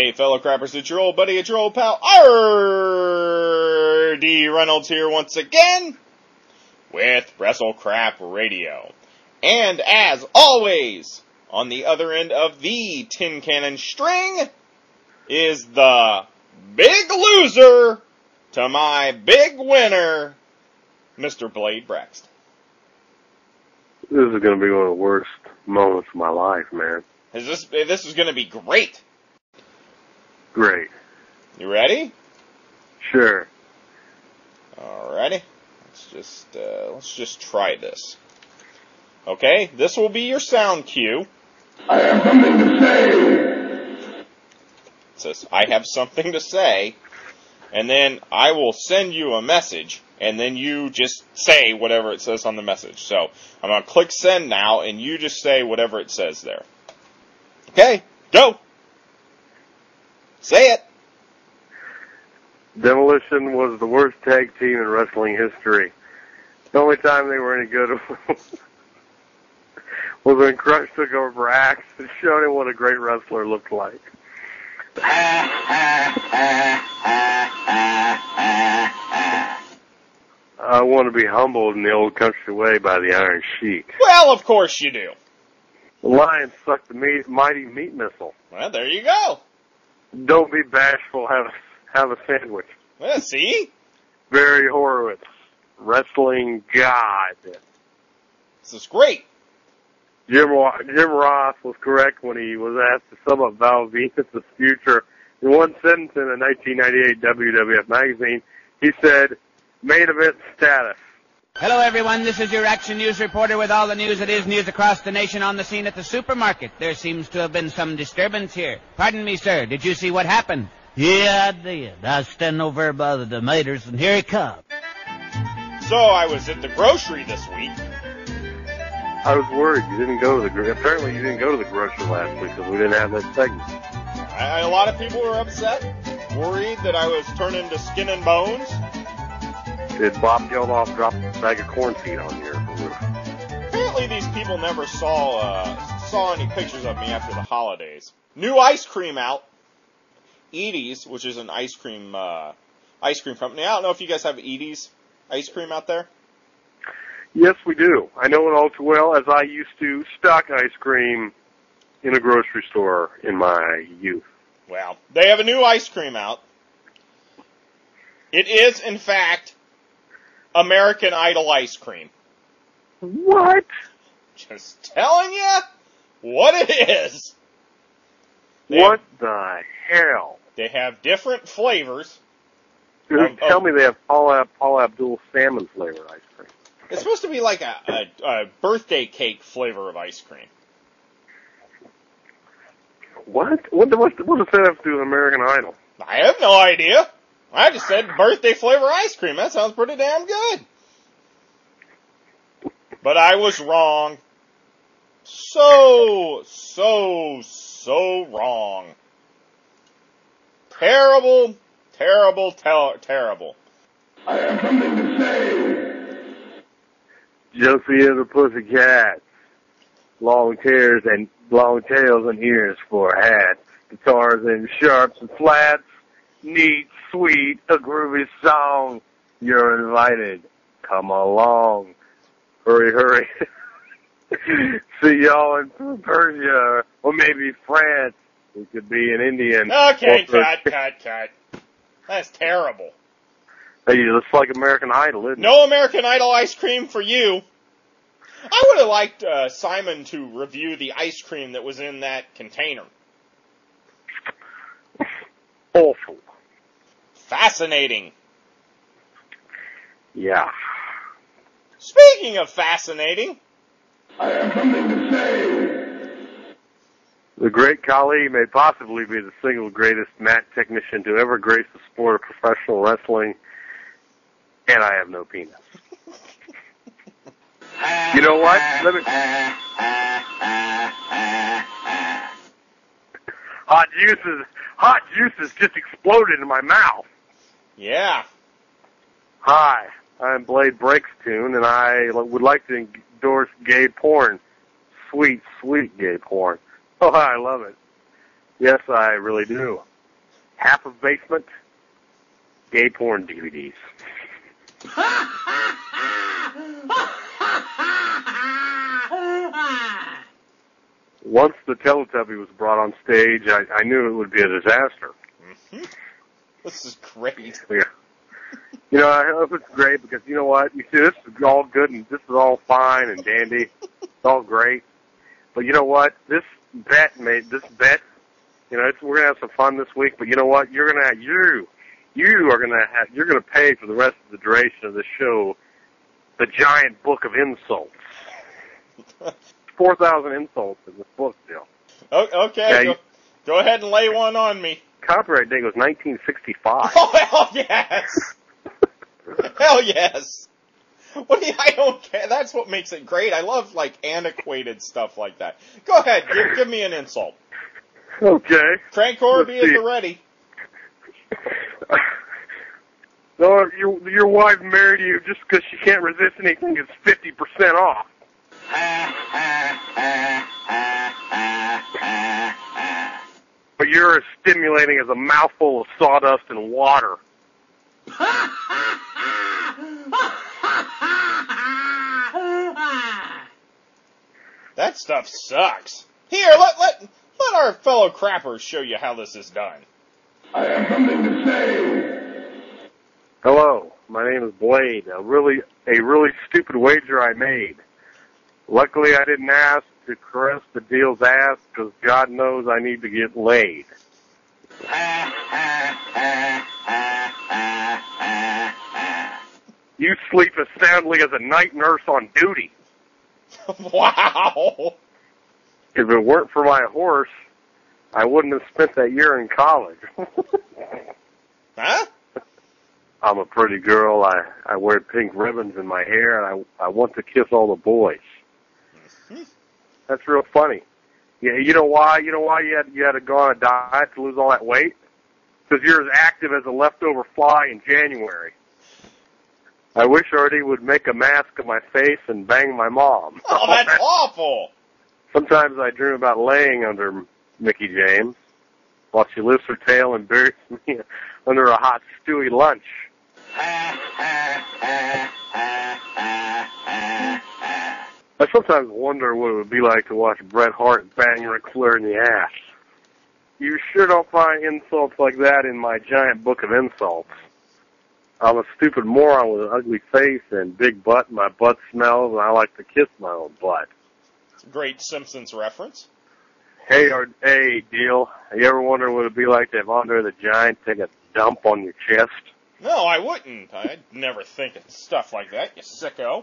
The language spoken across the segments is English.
Hey, fellow crappers, it's your old buddy, it's your old pal, R.D. Reynolds here once again with WrestleCrap Radio. And as always, on the other end of the tin cannon string is the big loser to my big winner, Mr. Blade Braxton. This is going to be one of the worst moments of my life, man. This is going to be great. Great. You ready? Sure. Alrighty. Let's just try this. Okay, this will be your sound cue. I have something to say. It says, I have something to say. And then I will send you a message. And then you just say whatever it says on the message. So, I'm going to click send now. And you just say whatever it says there. Okay, go. Say it. Demolition was the worst tag team in wrestling history. The only time they were any good was when Crush took over Axe and showed him what a great wrestler looked like. I want to be humbled in the old country way by the Iron Sheik. Well, of course you do. The Lion sucked the mighty meat missile. Well, there you go. Don't be bashful, have a sandwich. Well, see? Barry Horowitz, wrestling god. This is great. Jim Ross was correct when he was asked to sum up Val Venis' future. In one sentence in a 1998 WWF magazine, he said, main event status. Hello, everyone. This is your Action News reporter with all the news that is news across the nation on the scene at the supermarket. There seems to have been some disturbance here. Pardon me, sir. Did you see what happened? Yeah, I did. I was standing over by the tomatoes, and here he comes. So I was at the grocery this week. I was worried you didn't go to apparently you didn't go to the grocery last week because we didn't have that segment. A lot of people were upset, worried that I was turning to skin and bones. Did Bob Geldof drop a bag of corn seed on your roof? Apparently these people never saw any pictures of me after the holidays. New ice cream out. Edie's, which is an ice cream company. I don't know if you guys have Edie's ice cream out there. Yes, we do. I know it all too well, as I used to stock ice cream in a grocery store in my youth. Well, they have a new ice cream out. It is, in fact, American Idol ice cream. What? Just telling you what it is. What the hell? They have different flavors. Tell me they have Paul Abdul salmon flavored ice cream. It's supposed to be like a birthday cake flavor of ice cream. What? What does that have to do with American Idol? I have no idea. I just said birthday flavor ice cream. That sounds pretty damn good. But I was wrong. So wrong. Terrible. I have something to say. Josie and the Pussycats. Long tails and ears for hats. Guitars and sharps and flats. Neat, sweet, a groovy song. You're invited. Come along. Hurry. See y'all in Persia, or maybe France. We could be an Indian. Okay, cut. That's terrible. Hey, it's like American Idol, isn't it? No American Idol ice cream for you. I would have liked Simon to review the ice cream that was in that container. Awful. Fascinating. Yeah. Speaking of fascinating, I have something to say. The great Khali may possibly be the single greatest mat technician to ever grace the sport of professional wrestling, and I have no penis. You know what? Hot juices just exploded in my mouth. yeah. Hi, I'm Blade Breakstone, and I would like to endorse gay porn. Sweet, sweet gay porn. Oh, I love it. Yes, I really do. half of basement, gay porn DVDs. Once the Teletubby was brought on stage, I knew it would be a disaster. Mm-hmm. This is great. Yeah. You know, I hope it's great because you know what? You see, this is all good and this is all fine and dandy. It's all great. But you know what? This bet, you know, we're gonna have some fun this week. But you know what? You're gonna pay for the rest of the duration of the show the giant book of insults. 4,000 insults in this book, Bill. Okay, go ahead and lay one on me. Copyright date was 1965. Oh, hell yes! Hell yes! I don't care. That's what makes it great. I love, like, antiquated stuff like that. Go ahead, give me an insult. Okay. Frank Horby at the ready. No, your wife married you just because she can't resist anything that's 50% off. But you're as stimulating as a mouthful of sawdust and water. That stuff sucks. Here, let our fellow crappers show you how this is done. I have something to say. Hello, my name is Blade. A really stupid wager I made. Luckily, I didn't ask to caress the deal's ass because God knows I need to get laid. You sleep as soundly as a night nurse on duty. Wow! If it weren't for my horse, I wouldn't have spent that year in college. Huh? I'm a pretty girl. I wear pink ribbons in my hair, and I want to kiss all the boys. Mm-hmm. That's real funny. Yeah, you know why? You had to go on a diet to lose all that weight? Because you're as active as a leftover fly in January. I wish Artie would make a mask of my face and bang my mom. Oh, that's awful! Sometimes I dream about laying under Mickey James while she lifts her tail and buries me under a hot stewy lunch. I sometimes wonder what it would be like to watch Bret Hart bang Ric Flair in the ass. You sure don't find insults like that in my giant book of insults. I'm a stupid moron with an ugly face and big butt. My butt smells, and I like to kiss my own butt. Great Simpsons reference. Hey, Deal, you ever wonder what it'd be like to have Andre the Giant take a dump on your chest? No, I wouldn't. I'd never think of stuff like that, you sicko.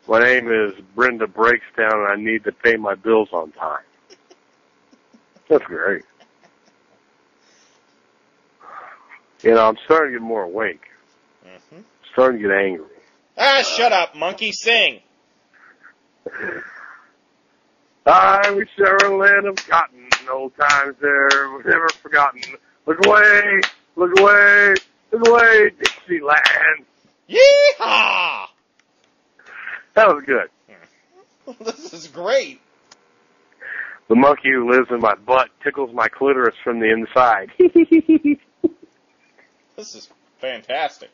My name is Brenda Breakstown, and I need to pay my bills on time. That's great. You know, I'm starting to get more awake. Mm-hmm. Starting to get angry. Ah, shut up, monkey, sing. I wish there were a land of cotton, old times there were never forgotten. Look away, look away, look away, Dixieland. Yeehaw! That was good. This is great. The monkey who lives in my butt tickles my clitoris from the inside. This is fantastic.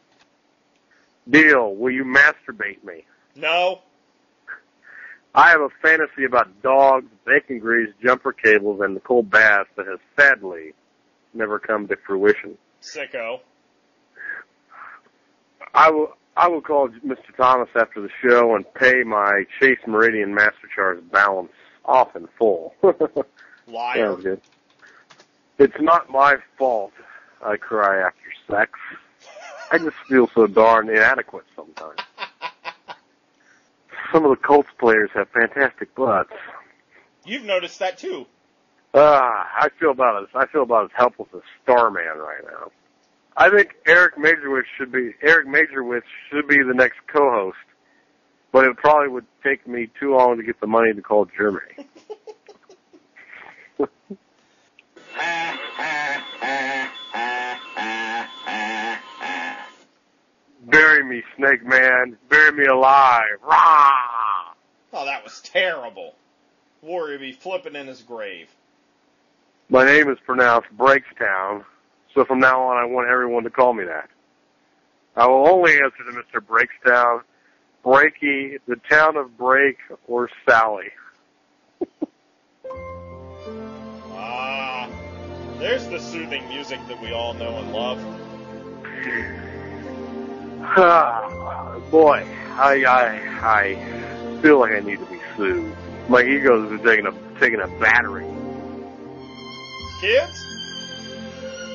Deal, will you masturbate me? No. I have a fantasy about dogs, bacon grease, jumper cables, and Nicole Bass that has sadly never come to fruition. Sicko. I will call Mr. Thomas after the show and pay my Chase Meridian MasterCharge balance off in full. Liar. Sounds good. It's not my fault I cry after sex. I just feel so darn inadequate sometimes. Some of the Colts players have fantastic butts. You've noticed that too. I feel about as helpless as Starman right now. I think Eric Majorwitz should be the next co-host, but it probably would take me too long to get the money to call Germany. Bury me, Snake Man. Bury me alive. Rah! Oh, that was terrible. Warrior be flipping in his grave. My name is pronounced Breakstown, So from now on, I want everyone to call me that. I will only answer to Mr. Breakstown, Breaky, the town of Break, or Sally. There's the soothing music that we all know and love. Boy, I feel like I need to be soothed. My ego's been taking a battering. Kids,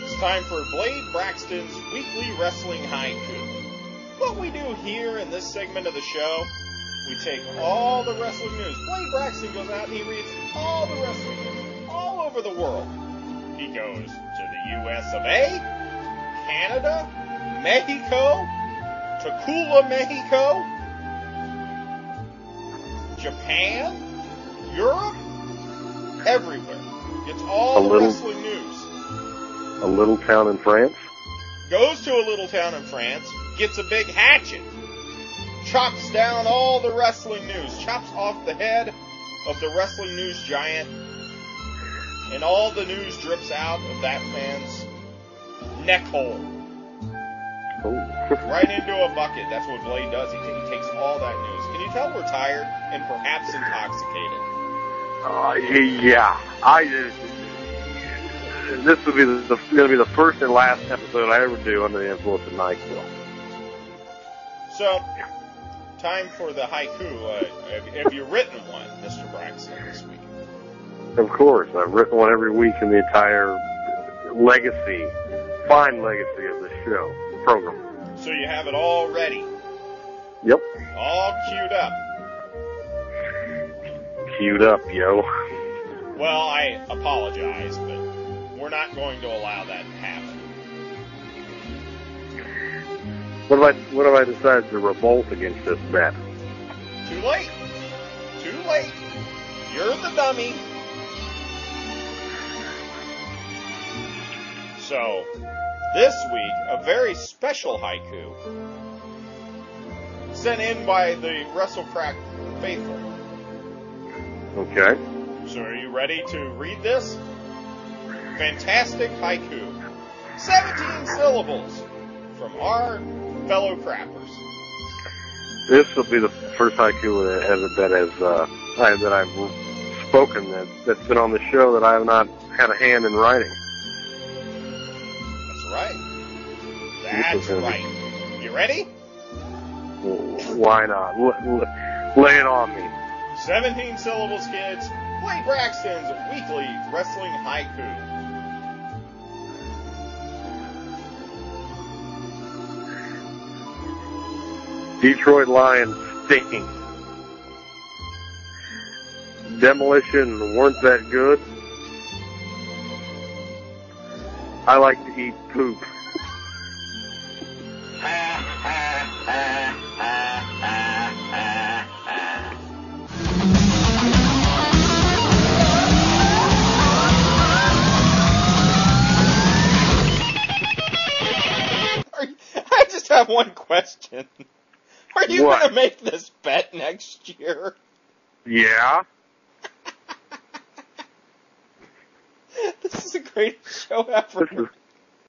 it's time for Blade Braxton's Weekly Wrestling Haiku. What we do here in this segment of the show, we take all the wrestling news. Blade Braxton goes out and he reads all the wrestling news all over the world. He goes to the US of A, Canada, Mexico, Tacula, Mexico, Japan, Europe, everywhere. Gets all the wrestling news. A little town in France? Goes to a little town in France, gets a big hatchet, chops down all the wrestling news, chops off the head of the wrestling news giant, and all the news drips out of that man's neck hole. Right into a bucket. That's what Blade does. He takes all that news. Can you tell we're tired and perhaps intoxicated? Yeah. This will be going to be the first and last episode I ever do under the influence of NyQuil. So, time for the haiku. Have you written one, Mr. Braxton, this week? Of course. I've written one every week in the entire legacy, fine legacy of the show, program. So you have it all ready? Yep. All queued up? Queued up, yo. Well, I apologize, but we're not going to allow that to happen. What have I decided to revolt against this bet? Too late. Too late. You're the dummy. So, this week, a very special haiku sent in by the WrestleCrack faithful. Okay. So are you ready to read this? Fantastic haiku. 17 syllables from our fellow crappers. This will be the first haiku that I've spoken that's been on the show that I have not had a hand in writing. Right. That's right. You ready? Why not? Lay it on me. 17 syllables, kids. Blade Braxton's Weekly Wrestling Haiku. Detroit Lions stinking. Demolition weren't that good. I like to eat poop. I just have one question. Are you What? going to make this bet next year? Yeah. This is the greatest show ever.